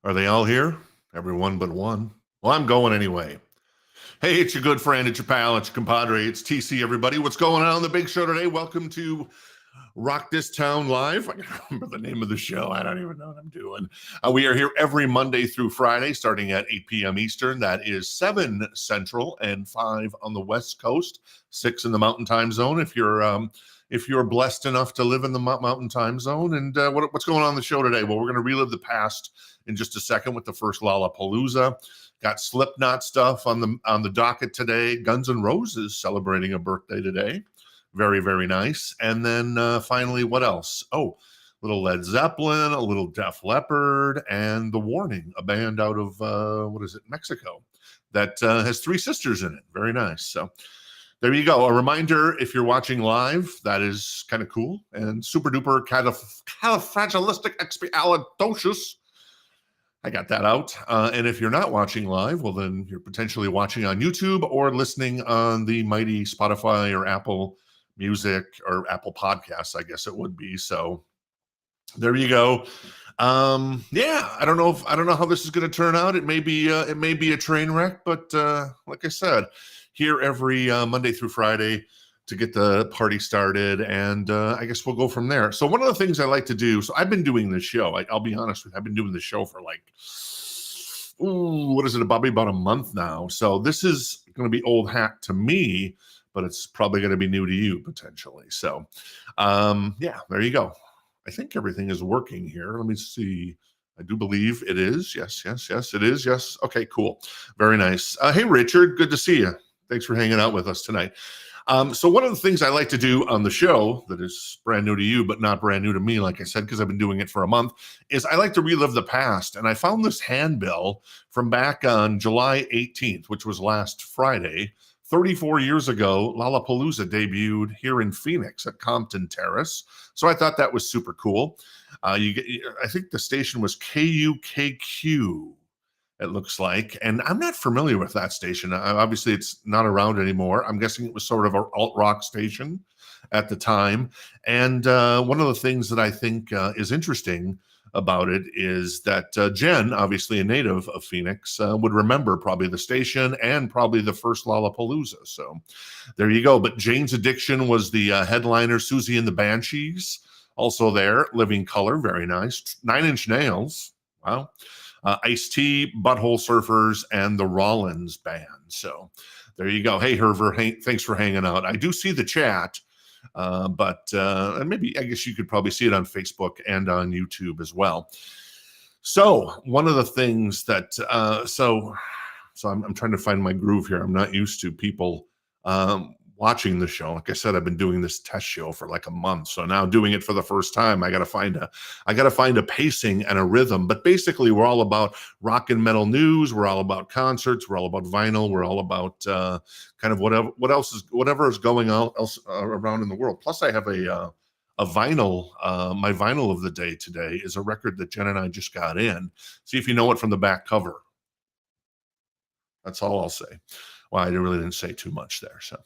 Are they all here? Everyone but one. Well, I'm going anyway. Hey, it's your good friend, it's your pal, it's your compadre, it's TC, everybody. What's going on the big show today? Welcome to Rock This Town Live. I can't remember the name of the show. I don't even know what I'm doing. We are here every Monday through Friday, starting at 8 p.m. Eastern. That is 7 Central and 5 on the West Coast, 6 in the Mountain Time Zone. If you're blessed enough to live in the Mountain Time Zone. And what's going on the show today? Well, we're going to relive the past in just a second with the first Lollapalooza. Got Slipknot stuff on the docket today. Guns N' Roses celebrating a birthday today. Very, very nice. And then finally, what else? Oh, a little Led Zeppelin, a little Def Leppard, and The Warning, a band out of, Mexico that has 3 sisters in it. Very nice. So there you go. A reminder, if you're watching live, that is kind of cool. And super duper califragilisticexpialidocious. I got that out. And if you're not watching live, well, then you're potentially watching on YouTube or listening on the mighty Spotify or Apple Music or Apple Podcasts, I guess it would be. So there you go. Yeah, I don't know how this is going to turn out. It may be a train wreck, but like I said, here every Monday through Friday to get the party started, and I guess we'll go from there. So one of the things I like to do, so I've been doing this show, I'll be honest with you, I've been doing this show for probably about a month now. So this is going to be old hat to me, but it's probably going to be new to you potentially. So yeah, there you go. I think everything is working here. Let me see. I do believe it is. Yes, it is. Yes. Okay, cool. Very nice. Hey, Richard, good to see you. Thanks for hanging out with us tonight. So one of the things I like to do on the show that is brand new to you, but not brand new to me, like I said, because I've been doing it for a month, is I like to relive the past. And I found this handbill from back on July 18th, which was last Friday. 34 years ago, Lollapalooza debuted here in Phoenix at Compton Terrace. So I thought that was super cool. I think the station was KUKQ. It looks like. And I'm not familiar with that station. Obviously, it's not around anymore. I'm guessing it was sort of an alt-rock station at the time. And one of the things that I think is interesting about it is that Jen, obviously a native of Phoenix, would remember probably the station and probably the first Lollapalooza. So there you go. But Jane's Addiction was the headliner. Susie and the Banshees also there. Living Color, very nice. 9 Inch Nails. Wow. Ice-T, Butthole Surfers, and the Rollins Band. So there you go. Hey, Herver, thanks for hanging out. I do see the chat, but maybe I guess you could probably see it on Facebook and on YouTube as well. So one of the things that so I'm trying to find my groove here. I'm not used to people watching the show. Like I said, I've been doing this test show for like a month. So now doing it for the first time, I got to find a pacing and a rhythm. But basically, we're all about rock and metal news. We're all about concerts. We're all about vinyl. We're all about kind of whatever is going on else around in the world. Plus, I have a vinyl. My vinyl of the day today is a record that Jen and I just got in. See if you know it from the back cover. That's all I'll say. Well, I really didn't say too much there. So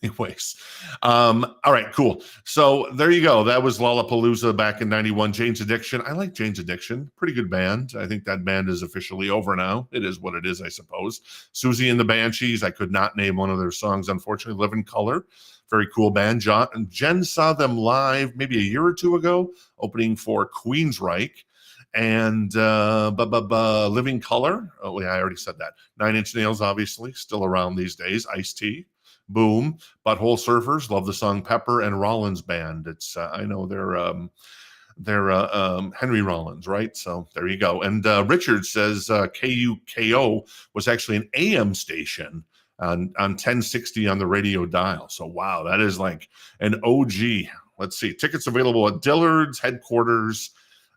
anyways, all right, cool. So there you go. That was Lollapalooza back in 91. Jane's Addiction. I like Jane's Addiction. Pretty good band. I think that band is officially over now. It is what it is, I suppose. Susie and the Banshees. I could not name one of their songs, unfortunately. Living Color. Very cool band. Jen saw them live maybe a year or two ago, opening for Queensryche. And Living Color. Oh, yeah, I already said that. 9 Inch Nails, obviously, still around these days. Ice-T, Boom, Butthole Surfers. Love the song Pepper, and Rollins Band. It's I know they're Henry Rollins, right? So there you go. And Richard says KUKO was actually an AM station on 1060 on the radio dial. So wow, that is like an OG. Let's see, tickets available at Dillard's headquarters.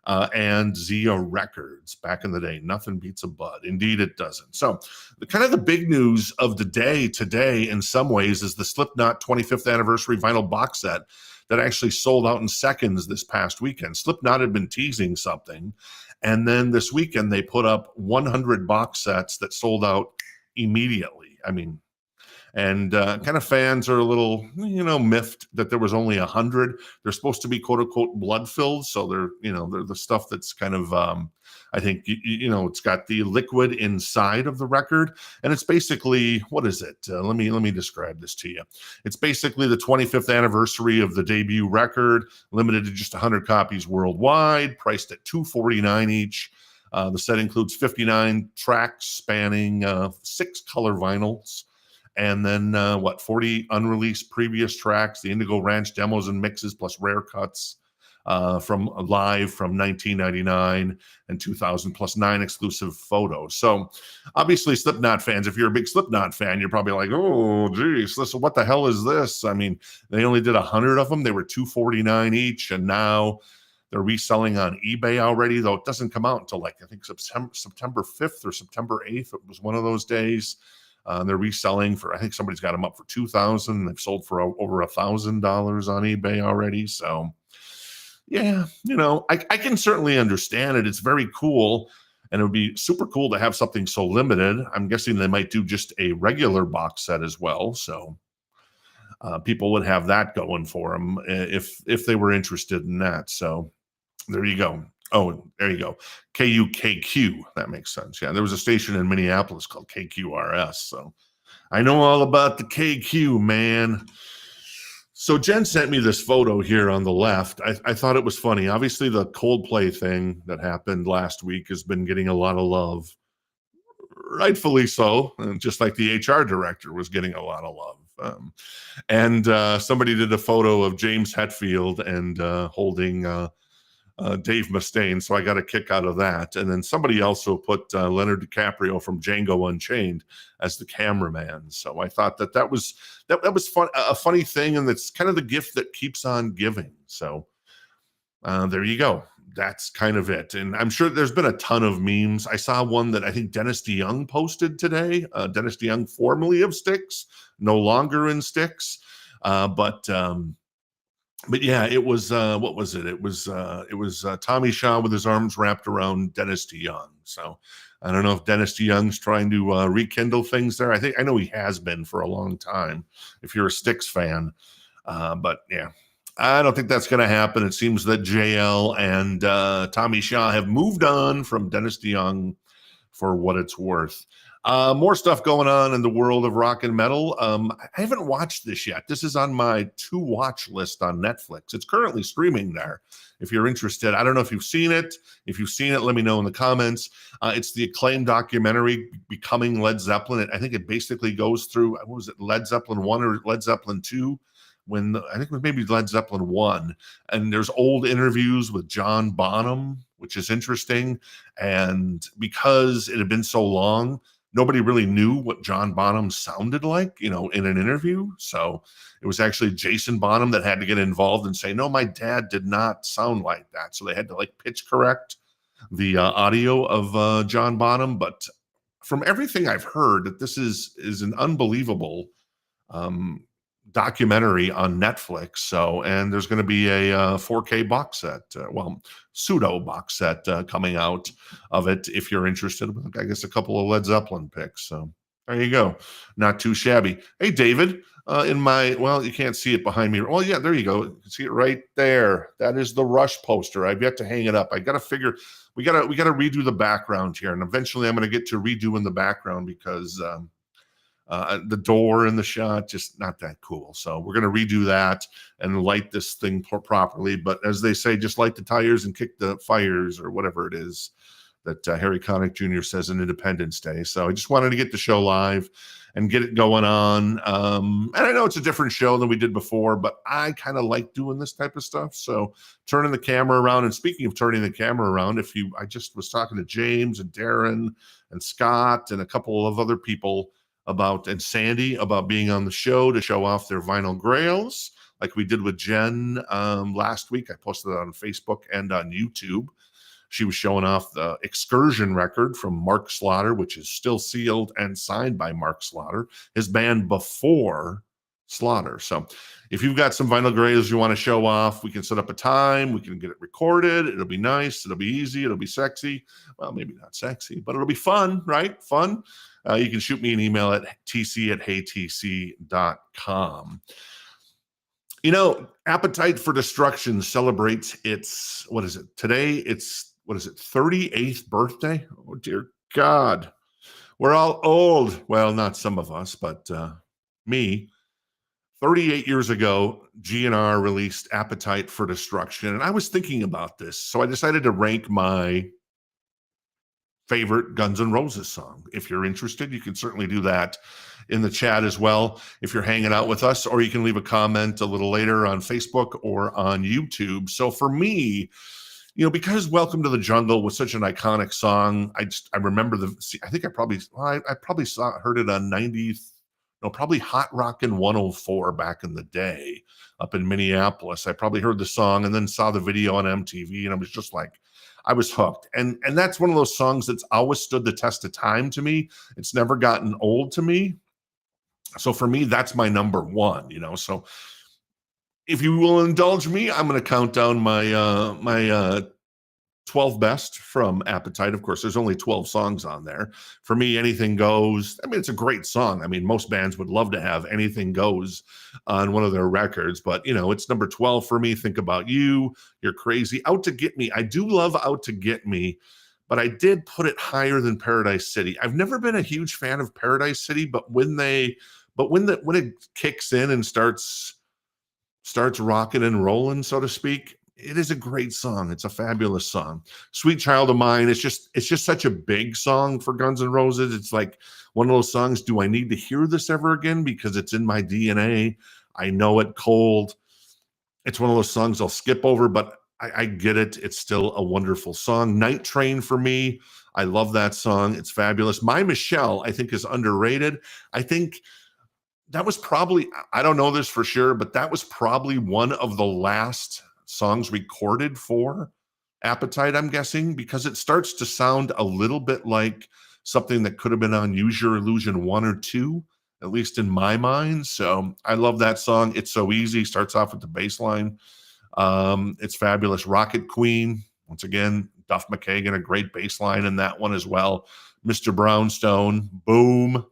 And Zia Records back in the day. Nothing beats a bud. Indeed, it doesn't. So the big news of the day today in some ways is the Slipknot 25th anniversary vinyl box set that actually sold out in seconds this past weekend. Slipknot had been teasing something, and then this weekend they put up 100 box sets that sold out immediately. I mean, And kind of fans are a little, miffed that there was only 100. They're supposed to be quote unquote blood filled, so they're the stuff that's kind of, I think, it's got the liquid inside of the record, and it's basically, what is it? Let me describe this to you. It's basically the 25th anniversary of the debut record, limited to just 100 copies worldwide, priced at $249 each. The set includes 59 tracks spanning 6 color vinyls, and then 40 unreleased previous tracks, the Indigo Ranch demos and mixes, plus rare cuts from live from 1999 and 2000, plus 9 exclusive photos. So obviously Slipknot fans, if you're a big Slipknot fan, you're probably like, oh geez, listen, what the hell is this? I mean, they only did 100 of them. They were $249 each, and now they're reselling on eBay already, though it doesn't come out until like, I think September 5th or September 8th. It was one of those days. They're reselling for, I think somebody's got them up for $2,000. They've sold for over $1,000 on eBay already. So yeah, I can certainly understand it. It's very cool. And it would be super cool to have something so limited. I'm guessing they might do just a regular box set as well. So people would have that going for them if they were interested in that. So there you go. Oh, there you go. KUKQ. That makes sense. Yeah, there was a station in Minneapolis called KQRS. So I know all about the KQ, man. So Jen sent me this photo here on the left. I thought it was funny. Obviously, the Coldplay thing that happened last week has been getting a lot of love. Rightfully so. And just like the HR director was getting a lot of love. And somebody did a photo of James Hetfield and holding Dave Mustaine, so I got a kick out of that. And then somebody also put Leonardo DiCaprio from Django Unchained as the cameraman. So I thought that was fun, a funny thing, and that's kind of the gift that keeps on giving. So there you go. That's kind of it. And I'm sure there's been a ton of memes. I saw one that I think Dennis DeYoung posted today. Dennis DeYoung, formerly of Styx, no longer in Styx, but yeah, it was what was it? It was Tommy Shaw with his arms wrapped around Dennis DeYoung. So I don't know if Dennis DeYoung's trying to rekindle things there. I know he has been for a long time, if you're a Styx fan. But yeah, I don't think that's going to happen. It seems that JL and Tommy Shaw have moved on from Dennis DeYoung, for what it's worth. More stuff going on in the world of rock and metal. I haven't watched this yet. This is on my to-watch list on Netflix. It's currently streaming there. If you're interested, I don't know if you've seen it. If you've seen it, let me know in the comments. It's the acclaimed documentary, Becoming Led Zeppelin. I think it basically goes through, what was it, Led Zeppelin 1 or Led Zeppelin 2? I think it was maybe Led Zeppelin 1. And there's old interviews with John Bonham, which is interesting. And because it had been so long, nobody really knew what John Bonham sounded like, in an interview. So it was actually Jason Bonham that had to get involved and say, no, my dad did not sound like that. So they had to pitch correct the audio of John Bonham. But from everything I've heard, that this is an unbelievable documentary on Netflix. So, and there's going to be a 4K box set, pseudo box set coming out of it. If you're interested, I guess a couple of Led Zeppelin picks. So there you go. Not too shabby. Hey, David, you can't see it behind me. Well, yeah, there you go. You can see it right there. That is the Rush poster. I've yet to hang it up. I got to figure, we got to redo the background here. And eventually I'm going to get to redoing the background because, the door in the shot, just not that cool. So we're going to redo that and light this thing properly. But as they say, just light the tires and kick the fires, or whatever it is that Harry Connick Jr. says in Independence Day. So I just wanted to get the show live and get it going on. And I know it's a different show than we did before, but I kind of like doing this type of stuff. So turning the camera around, and speaking of turning the camera around, I just was talking to James and Darren and Scott and a couple of other people and Sandy about being on the show to show off their vinyl grails, like we did with Jen last week. I posted it on Facebook and on YouTube. She was showing off the Excursion record from Mark Slaughter, which is still sealed and signed by Mark Slaughter, his band before Slaughter. So if you've got some vinyl grays you want to show off, we can set up a time. We can get it recorded. It'll be nice. It'll be easy. It'll be sexy. Well, maybe not sexy, but it'll be fun, right? Fun. You can shoot me an email at tc@heytc.com. You know, Appetite for Destruction celebrates its, what is it? Today, it's, 38th birthday? Oh, dear God. We're all old. Well, not some of us, but me. 38 years ago, GNR released Appetite for Destruction, and I was thinking about this, so I decided to rank my favorite Guns N' Roses song. If you're interested, you can certainly do that in the chat as well if you're hanging out with us, or you can leave a comment a little later on Facebook or on YouTube. So for me, you know, because Welcome to the Jungle was such an iconic song, I remember I think I probably heard it on 90, no, probably Hot Rockin' 104 back in the day up in Minneapolis. I probably heard the song and then saw the video on MTV, and I was just like, I was hooked. And that's one of those songs that's always stood the test of time to me. It's never gotten old to me. So for me, that's my number one, you know. So if you will indulge me, I'm going to count down my 12 best from Appetite. Of course, there's only 12 songs on there. For me, Anything Goes. I mean, it's a great song. I mean, most bands would love to have Anything Goes on one of their records, but you know, it's number 12 for me. Think About You, You're Crazy. Out to Get Me. I do love Out to Get Me, but I did put it higher than Paradise City. I've never been a huge fan of Paradise City, but when it kicks in and starts rocking and rolling, so to speak, it is a great song. It's a fabulous song. Sweet Child of Mine. It's just such a big song for Guns N' Roses. It's like one of those songs. Do I need to hear this ever again? Because it's in my DNA. I know it cold. It's one of those songs I'll skip over, but I get it. It's still a wonderful song. Night Train for me. I love that song. It's fabulous. My Michelle, I think, is underrated. I think that was probably, I don't know this for sure, but that was probably one of the last songs recorded for Appetite, I'm guessing, because it starts to sound a little bit like something that could have been on Use Your Illusion 1 or 2, at least in my mind. So I love that song. It's So Easy. Starts off with the bass line. It's fabulous. Rocket Queen. Once again, Duff McKagan, a great bass line in that one as well. Mr. Brownstone. Boom.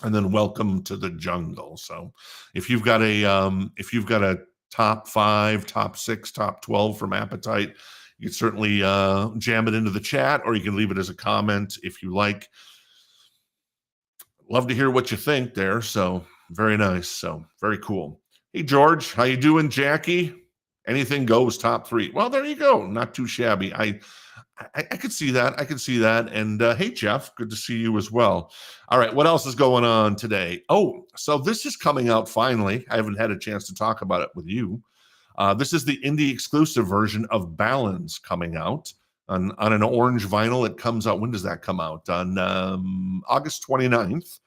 And then Welcome to the Jungle. So if you've got a top 5, top 6, top 12 from Appetite, you can certainly jam it into the chat, or you can leave it as a comment if you like. Love to hear what you think there. So very nice. So very cool. Hey, George, how you doing? Jackie? Anything Goes top 3. Well, there you go. Not too shabby. I could see that. I could see that. And hey, Jeff, good to see you as well. All right, what else is going on today? Oh, so this is coming out finally. I haven't had a chance to talk about it with you. This is the indie exclusive version of Balance coming out on an orange vinyl. It comes out. When does that come out? On August 29th.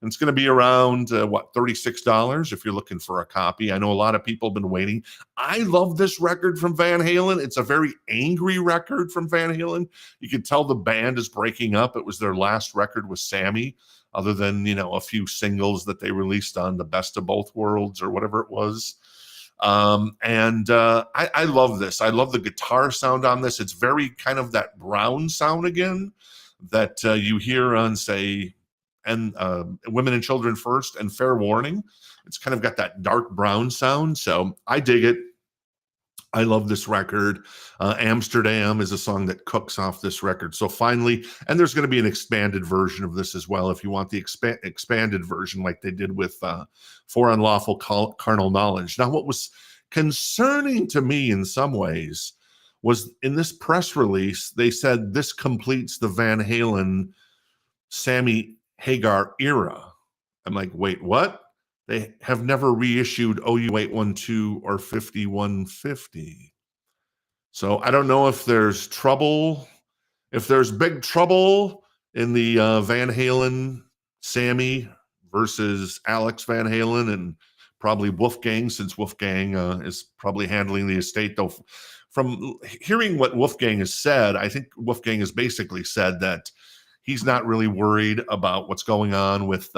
And it's going to be around, $36 if you're looking for a copy. I know a lot of people have been waiting. I love this record from Van Halen. It's a very angry record from Van Halen. You can tell the band is breaking up. It was their last record with Sammy, other than, you know, a few singles that they released on the Best of Both Worlds or whatever it was. I love this. I love the guitar sound on this. It's very kind of that Brown sound again that you hear on, say, and Women and Children First and Fair Warning. It's kind of got that dark brown sound. So I dig it. I love this record. Amsterdam is a song that cooks off this record. So finally, and there's going to be an expanded version of this as well if you want the expanded version like they did with For Unlawful Carnal Knowledge. Now, what was concerning to me in some ways was in this press release, they said this completes the Van Halen Sammy Hagar era. I'm like, wait, what? They have never reissued OU 812 or 5150. So I don't know if there's trouble, if there's big trouble in the Van Halen Sammy versus Alex Van Halen and probably Wolfgang, since Wolfgang is probably handling the estate. Though from hearing what Wolfgang has said, I think Wolfgang has basically said that he's not really worried about what's going on with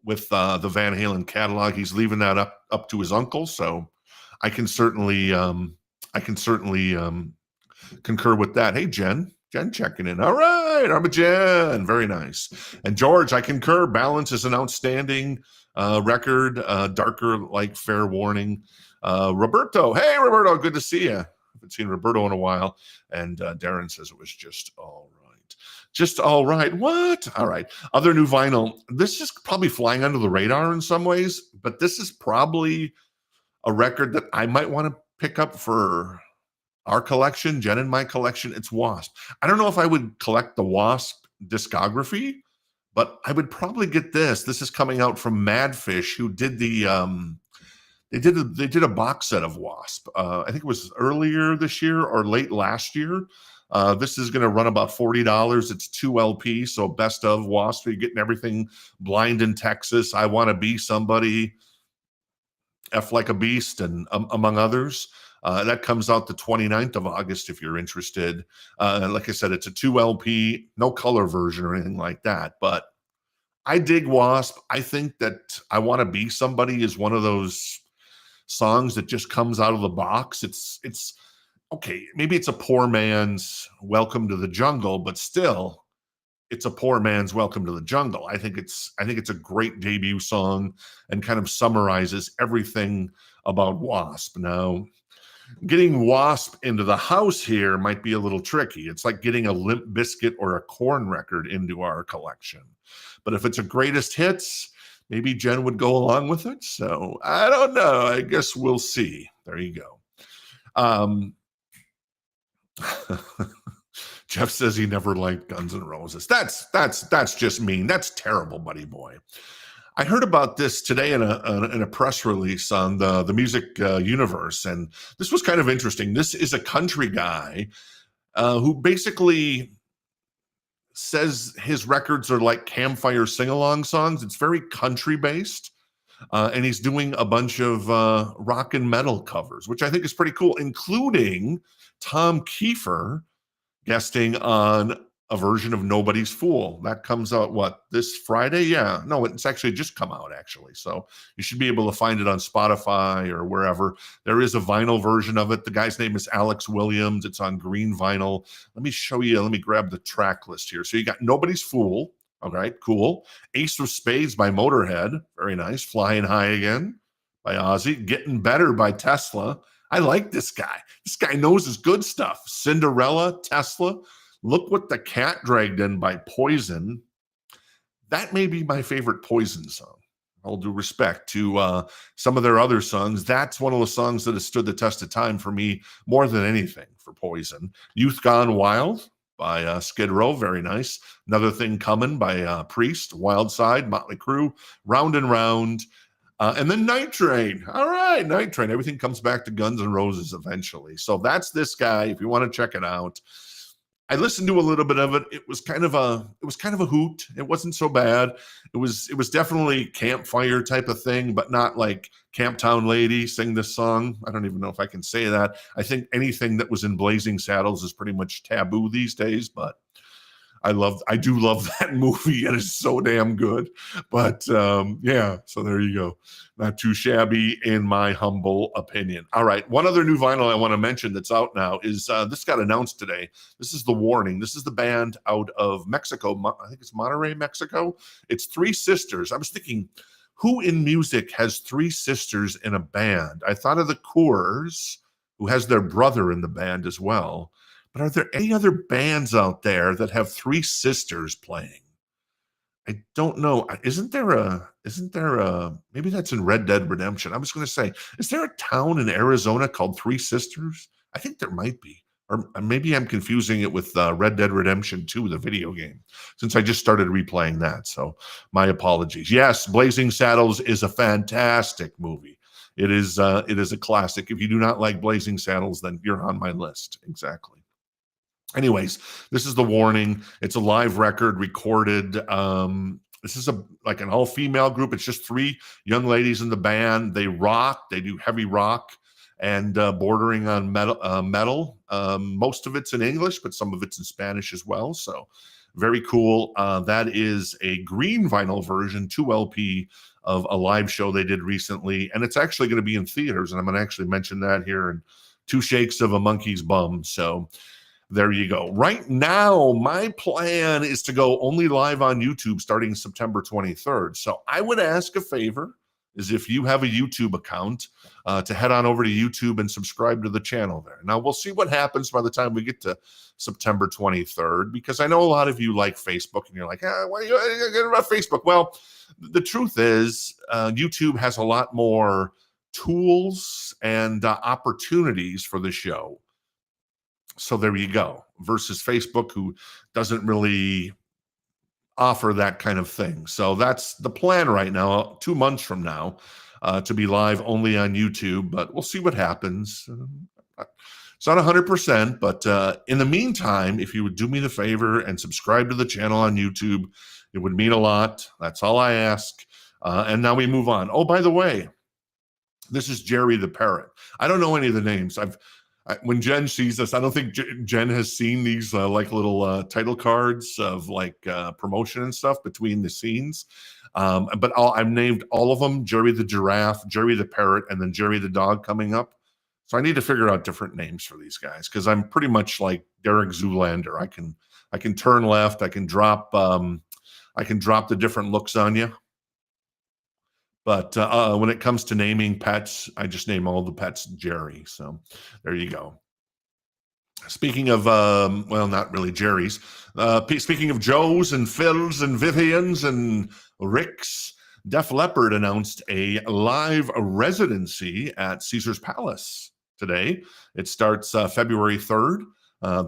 with the Van Halen catalog. He's leaving that up to his uncle, so I can certainly concur with that. Hey, Jen checking in. All right, I'm a Jen. Very nice. And George, I concur. Balance is an outstanding record. Darker like Fair Warning. Roberto, hey Roberto, good to see you. Haven't seen Roberto in a while. And Darren says it was just all right. Just all right. What? All right. Other new vinyl. This is probably flying under the radar in some ways, but this is probably a record that I might want to pick up for our collection, Jen and my collection. It's Wasp. I don't know if I would collect the Wasp discography, but I would probably get this. This is coming out from Madfish, who did the they did a box set of Wasp. I think it was earlier this year or late last year. This is going to run about $40. It's 2 LP, so best of Wasp. You're getting everything. Blind in Texas, I Want to Be Somebody, F Like a Beast, and among others. That comes out the 29th of August if you're interested. Like I said, it's a 2 LP, no color version or anything like that. But I dig Wasp. I think that I Want to Be Somebody is one of those songs that just comes out of the box. It's okay, maybe it's a poor man's Welcome to the Jungle, but still, it's a poor man's Welcome to the Jungle. I think it's a great debut song and kind of summarizes everything about Wasp. Now, getting Wasp into the house here might be a little tricky. It's like getting a Limp Bizkit or a Korn record into our collection. But if it's a greatest hits, maybe Jen would go along with it. So I don't know. I guess we'll see. There you go. Jeff says he never liked Guns N' Roses. That's just mean. That's terrible, buddy boy. I heard about this today in a press release on the music universe, and this was kind of interesting. This is a country guy who basically says his records are like campfire sing-along songs. It's very country-based, and he's doing a bunch of rock and metal covers, which I think is pretty cool, including Tom Kiefer guesting on a version of Nobody's Fool. That comes out, this Friday? Yeah. No, it's actually just come out, actually. So you should be able to find it on Spotify or wherever. There is a vinyl version of it. The guy's name is Alex Williams. It's on green vinyl. Let me show you. Let me grab the track list here. So you got Nobody's Fool. All right, cool. Ace of Spades by Motorhead. Very nice. Flying High Again by Ozzy. Getting Better by Tesla. I like this guy. This guy knows his good stuff. Cinderella, Tesla. Look What the Cat Dragged In by Poison. That may be my favorite Poison song. All due respect to some of their other songs. That's one of the songs that has stood the test of time for me more than anything for Poison. Youth Gone Wild by Skid Row. Very nice. Another Thing Coming by Priest. Wild Side, Motley Crue. Round and Round. And then Night Train. All right, Night Train. Everything comes back to Guns N' Roses eventually. So that's this guy. If you want to check it out, I listened to a little bit of it. It was kind of a hoot. It wasn't so bad. It was definitely campfire type of thing, but not like Camptown Lady sing this song. I don't even know if I can say that. I think anything that was in Blazing Saddles is pretty much taboo these days, but I do love that movie. It is so damn good. But yeah, so there you go. Not too shabby in my humble opinion. All right, one other new vinyl I want to mention that's out now is this got announced today. This is The Warning. This is the band out of Mexico. I think it's Monterrey, Mexico. It's three sisters. I was thinking, who in music has three sisters in a band? I thought of the Coors, who has their brother in the band as well. But are there any other bands out there that have three sisters playing? I don't know. Isn't there a, maybe that's in Red Dead Redemption. I was going to say, is there a town in Arizona called Three Sisters? I think there might be. Or maybe I'm confusing it with Red Dead Redemption 2, the video game, since I just started replaying that. So my apologies. Yes, Blazing Saddles is a fantastic movie. It is a classic. If you do not like Blazing Saddles, then you're on my list. Exactly. Anyways, this is The Warning. It's a live record recorded. This is like an all-female group. It's just three young ladies in the band. They rock. They do heavy rock and bordering on metal. Most of it's in English, but some of it's in Spanish as well. So Very cool. That is a green vinyl version, 2 LP of a live show they did recently. And it's actually going to be in theaters. And I'm going to actually mention that here in Two Shakes of a Monkey's Bum. So there you go. Right now, my plan is to go only live on YouTube starting September 23rd. So I would ask a favor, is if you have a YouTube account, to head on over to YouTube and subscribe to the channel there. Now, we'll see what happens by the time we get to September 23rd, because I know a lot of you like Facebook, and you're like, what are you getting about Facebook? Well, the truth is, YouTube has a lot more tools and opportunities for the show. So there you go, versus Facebook, who doesn't really offer that kind of thing. So that's the plan right now, 2 months from now, to be live only on YouTube, but we'll see what happens. It's not 100%, but in the meantime, if you would do me the favor and subscribe to the channel on YouTube, it would mean a lot. That's all I ask. And now we move on. Oh, by the way, this is Jerry the Parrot. I don't know any of the names. When Jen sees this, I don't think Jen has seen these like little title cards of like promotion and stuff between the scenes. But I've named all of them: Jerry the Giraffe, Jerry the Parrot, and then Jerry the Dog coming up. So I need to figure out different names for these guys, because I'm pretty much like Derek Zoolander. I can turn left. I can drop the different looks on you. But when it comes to naming pets, I just name all the pets Jerry. So there you go. Speaking of, well, not really Jerry's. Speaking of Joes and Phils and Vivians and Ricks, Def Leppard announced a live residency at Caesar's Palace today. It starts February 3rd.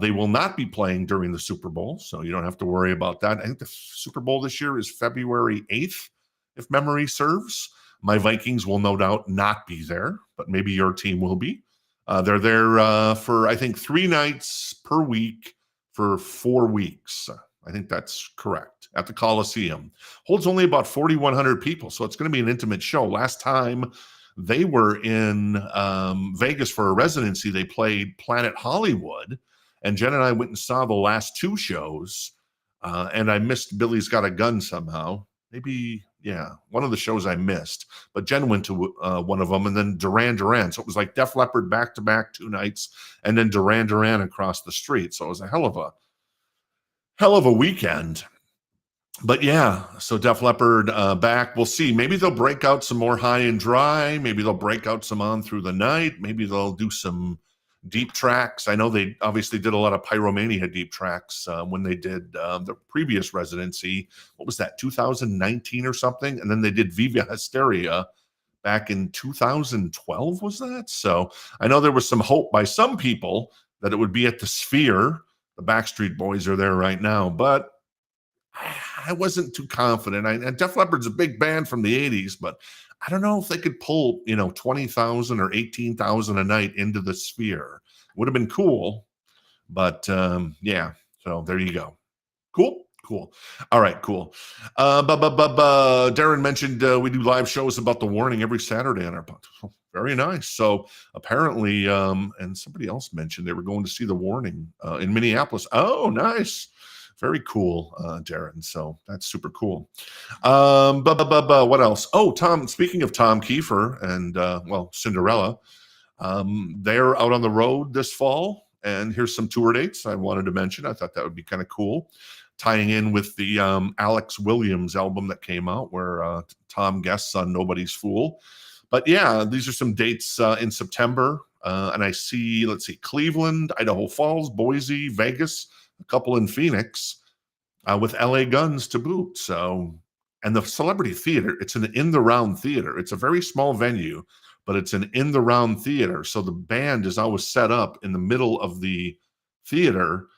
They will not be playing during the Super Bowl, so you don't have to worry about that. I think the Super Bowl this year is February 8th. If memory serves. My Vikings will no doubt not be there, but maybe your team will be. They're there for, I think, 3 nights per week for 4 weeks. I think that's correct, at the Coliseum. Holds only about 4,100 people, so it's going to be an intimate show. Last time they were in Vegas for a residency, they played Planet Hollywood, and Jen and I went and saw the last 2 shows, and I missed Billy's Got a Gun somehow. Maybe, yeah, one of the shows I missed, but Jen went to one of them, and then Duran Duran. So it was like Def Leppard back-to-back 2 nights, and then Duran Duran across the street. So it was a hell of a weekend. But yeah, so Def Leppard back. We'll see. Maybe they'll break out some more High and Dry. Maybe they'll break out some On Through the Night. Maybe they'll do some deep tracks. I know they obviously did a lot of Pyromania deep tracks when they did the previous residency. What was that, 2019 or something? And then they did Viva Hysteria back in 2012, was that? So I know there was some hope by some people that it would be at the Sphere. The Backstreet Boys are there right now, but I wasn't too confident. Def Leppard's a big band from the 80s, but I don't know if they could pull, 20,000 or 18,000 a night into the Sphere. Would have been cool, but yeah. So there you go. Cool. All right, cool. Darren mentioned we do live shows about The Warning every Saturday on our podcast. Very nice. So apparently, and somebody else mentioned they were going to see The Warning in Minneapolis. Oh, nice. Very cool, Darren. So that's super cool. What else? Oh, Tom, speaking of Tom Kiefer and, Cinderella, they're out on the road this fall. And here's some tour dates I wanted to mention. I thought that would be kind of cool, tying in with the Alex Williams album that came out where Tom guests on Nobody's Fool. But yeah, these are some dates in September. And I see, Cleveland, Idaho Falls, Boise, Vegas, a couple in Phoenix, with LA Guns to boot. So, and the Celebrity Theater, it's an in the round theater. It's a very small venue, but it's an in the round theater. So the band is always set up in the middle of the theater.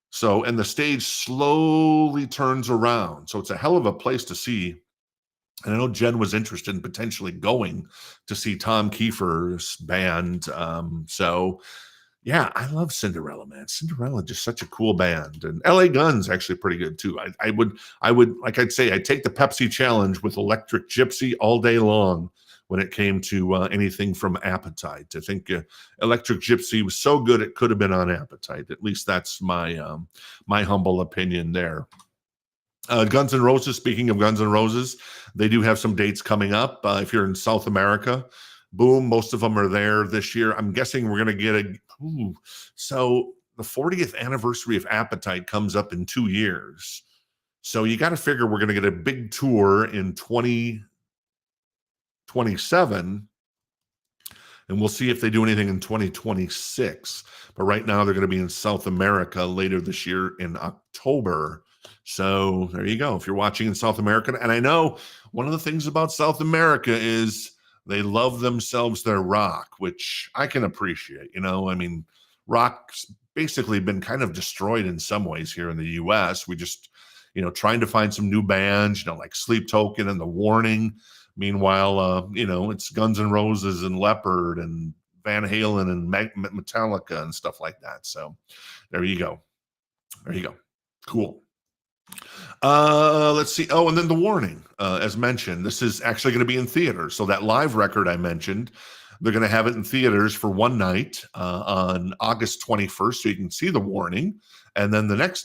So, and the stage slowly turns around. So it's a hell of a place to see. And I know Jen was interested in potentially going to see Tom Kiefer's band. So yeah, I love Cinderella, man. Cinderella, just such a cool band. And LA Guns actually pretty good too. I'd take the Pepsi challenge with Electric Gypsy all day long when it came to anything from Appetite. I think Electric Gypsy was so good it could have been on Appetite. At least that's my humble opinion there. Guns N' Roses, speaking of Guns N' Roses, they do have some dates coming up. If you're in South America, boom, most of them are there this year. I'm guessing we're going to get so the 40th anniversary of Appetite comes up in 2 years. So you got to figure we're going to get a big tour in 2027, and we'll see if they do anything in 2026. But right now they're going to be in South America later this year in October. So there you go. If you're watching in South America, and I know one of the things about South America is they love themselves their rock, which I can appreciate. I mean, rock's basically been kind of destroyed in some ways here in the US. We just, trying to find some new bands, like Sleep Token and The Warning. Meanwhile, it's Guns N' Roses and Leppard and Van Halen and Metallica and stuff like that. So there you go. Cool. Let's see. Oh, and then The Warning, as mentioned, this is actually going to be in theaters. So that live record I mentioned, they're going to have it in theaters for one night on August 21st, so you can see The Warning. And then the next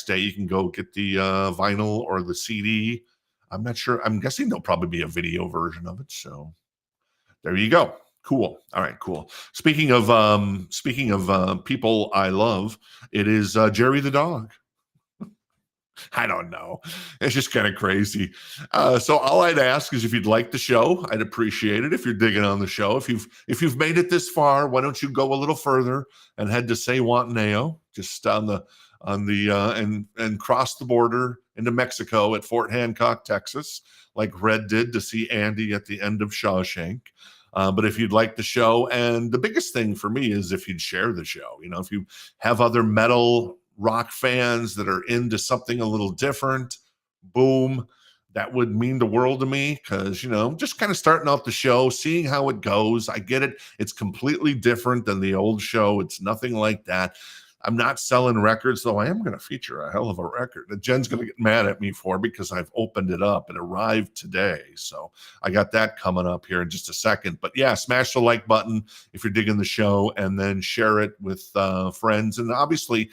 day, you can go get the vinyl or the CD. I'm not sure. I'm guessing there'll probably be a video version of it. So there you go. Cool. All right, cool. Speaking of people I love, it is Jerry the dog. I don't know. It's just kind of crazy. So all I'd ask is if you'd like the show, I'd appreciate it. If you're digging on the show, if you've made it this far, why don't you go a little further and head to Sayhuantaneo, just and cross the border into Mexico at Fort Hancock, Texas, like Red did to see Andy at the end of Shawshank. But if you'd like the show, and the biggest thing for me is if you'd share the show, if you have other metal rock fans that are into something a little different, boom, that would mean the world to me, because just kind of starting out the show, seeing how it goes. I get it, it's completely different than the old show. It's nothing like that. I'm not selling records, though I am going to feature a hell of a record that Jen's going to get mad at me for because I've opened it up. It arrived today, so I got that coming up here in just a second. But yeah, smash the like button if you're digging the show, and then share it with friends. And obviously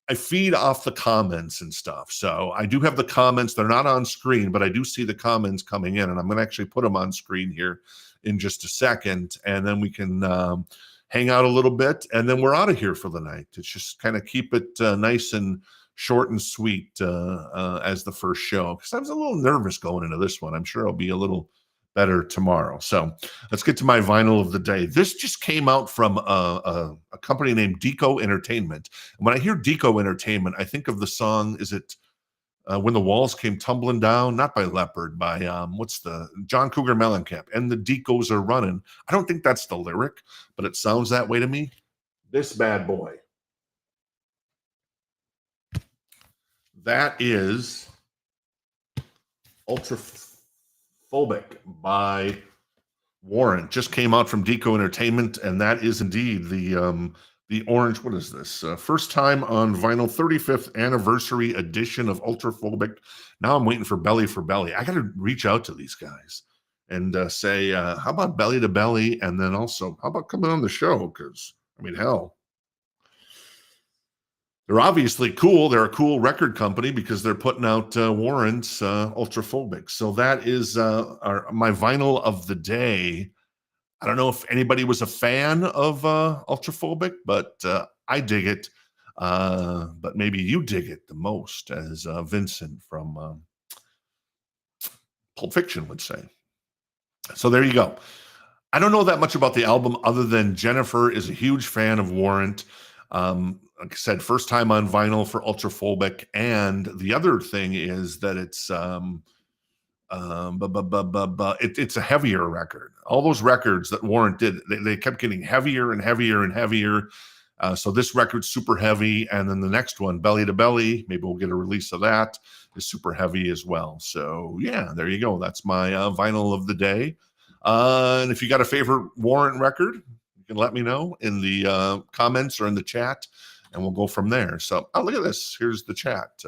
I feed off the comments and stuff. So I do have the comments. They're not on screen, but I do see the comments coming in, and I'm going to actually put them on screen here in just a second, and then we can hang out a little bit, and then we're out of here for the night. It's just kind of keep it nice and short and sweet as the first show, because I was a little nervous going into this one. I'm sure I'll be a little better tomorrow. So let's get to my vinyl of the day. This just came out from a company named Deco Entertainment. And when I hear Deco Entertainment, I think of the song, is it When the Walls Came Tumbling Down? Not by Leopard, by John Cougar Mellencamp. And the Decos Are Running. I don't think that's the lyric, but it sounds that way to me. This bad boy. That is Ultraphobic by Warrant. Just came out from Deco Entertainment, and that is indeed the orange. What is this? First time on vinyl, 35th anniversary edition of Ultraphobic. Now I'm waiting for Belly for Belly. I got to reach out to these guys and say, how about Belly to Belly? And then also, how about coming on the show? Because, I mean, hell. They're obviously cool. They're a cool record company because they're putting out Warrant's Ultraphobic. So that is my vinyl of the day. I don't know if anybody was a fan of Ultraphobic, but I dig it. But maybe you dig it the most, as Vincent from Pulp Fiction would say. So there you go. I don't know that much about the album other than Jennifer is a huge fan of Warrant. Like I said, first time on vinyl for Ultraphobic. And the other thing is that it's it's a heavier record. All those records that Warrant did, they kept getting heavier and heavier and heavier. So this record's super heavy. And then the next one, Belly to Belly, maybe we'll get a release of that, is super heavy as well. So yeah, there you go. That's my vinyl of the day. And if you got a favorite Warrant record, you can let me know in the comments or in the chat, and we'll go from there. So, oh, look at this. Here's the chat.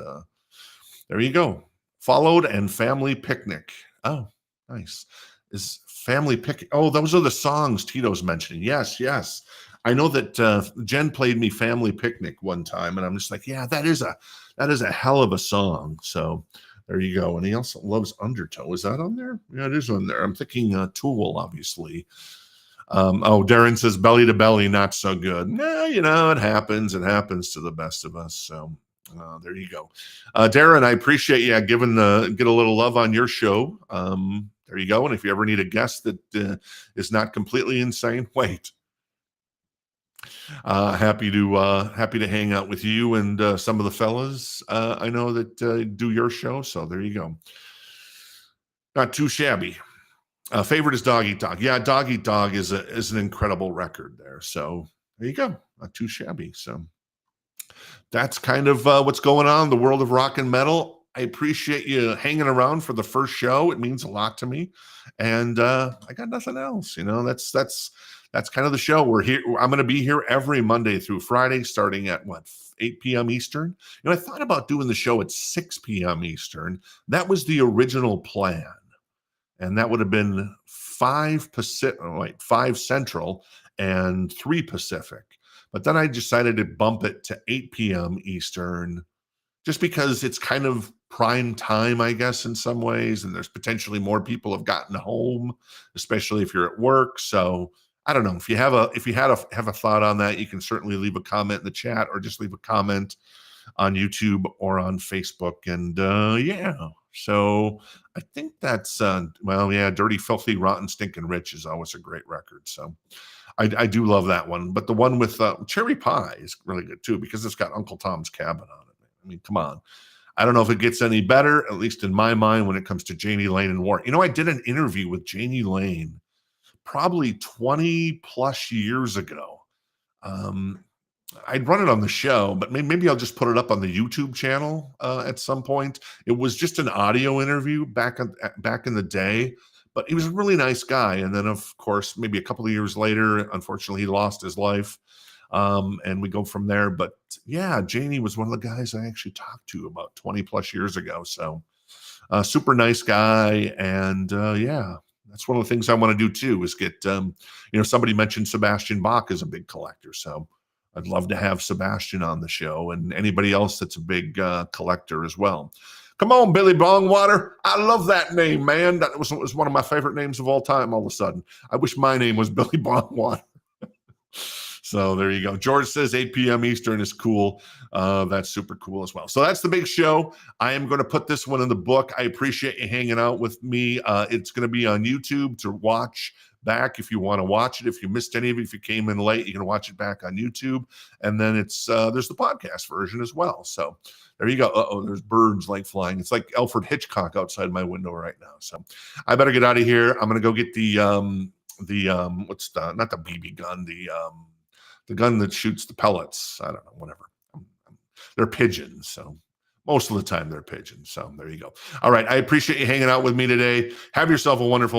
There you go. Followed and Family Picnic. Oh, nice. Is Family Picnic. Oh, those are the songs Tito's mentioning. Yes, yes. I know that Jen played me Family Picnic one time, and I'm just like, yeah, that is a hell of a song. So there you go. And he also loves Undertow. Is that on there? Yeah, it is on there. I'm thinking Tool, obviously. Oh, Darren says Belly to Belly, not so good. Nah, it happens. It happens to the best of us. So there you go. Darren, I appreciate you giving get a little love on your show. There you go. And if you ever need a guest that is not completely insane, wait. Happy to hang out with you and some of the fellas I know that do your show. So there you go. Not too shabby. Favorite is Dog Eat Dog. Yeah, Dog Eat Dog is an incredible record there. So there you go. Not too shabby. So that's kind of what's going on in the world of rock and metal. I appreciate you hanging around for the first show. It means a lot to me. And I got nothing else. That's kind of the show. We're here. I'm going to be here every Monday through Friday, starting at 8 p.m. Eastern. I thought about doing the show at 6 p.m. Eastern. That was the original plan. And that would have been 5 Central and 3 Pacific. But then I decided to bump it to 8 p.m. Eastern, just because it's kind of prime time, I guess, in some ways. And there's potentially more people have gotten home, especially if you're at work. So I don't know. If you have a thought on that, you can certainly leave a comment in the chat or just leave a comment on YouTube or on Facebook. And yeah. So I think that's, Dirty, Filthy, Rotten, Stinking Rich is always a great record. So I do love that one. But the one with Cherry Pie is really good too, because it's got Uncle Tom's Cabin on it. I mean, come on. I don't know if it gets any better, at least in my mind, when it comes to Janie Lane and War. I did an interview with Janie Lane probably 20 plus years ago. I'd run it on the show, but maybe I'll just put it up on the YouTube channel at some point. It was just an audio interview back in the day, but he was a really nice guy. And then, of course, maybe a couple of years later, unfortunately, he lost his life. And we go from there. But yeah, Janie was one of the guys I actually talked to about 20 plus years ago. So super nice guy. And yeah, that's one of the things I want to do too, is get, somebody mentioned Sebastian Bach is a big collector. So I'd love to have Sebastian on the show, and anybody else that's a big collector as well. Come on, Billy Bongwater. I love that name, man. That was one of my favorite names of all time all of a sudden. I wish my name was Billy Bongwater. So there you go. George says 8 p.m. Eastern is cool. That's super cool as well. So that's the big show. I am going to put this one in the book. I appreciate you hanging out with me. It's going to be on YouTube to watch back if you want to watch it. If you missed any of it, if you came in late, you can watch it back on YouTube. And then there's the podcast version as well. So there you go. There's birds like flying. It's like Alfred Hitchcock outside my window right now. So I better get out of here. I'm going to go get not the BB gun, the gun that shoots the pellets. I don't know, whatever. They're pigeons. So most of the time they're pigeons. So there you go. All right. I appreciate you hanging out with me today. Have yourself a wonderful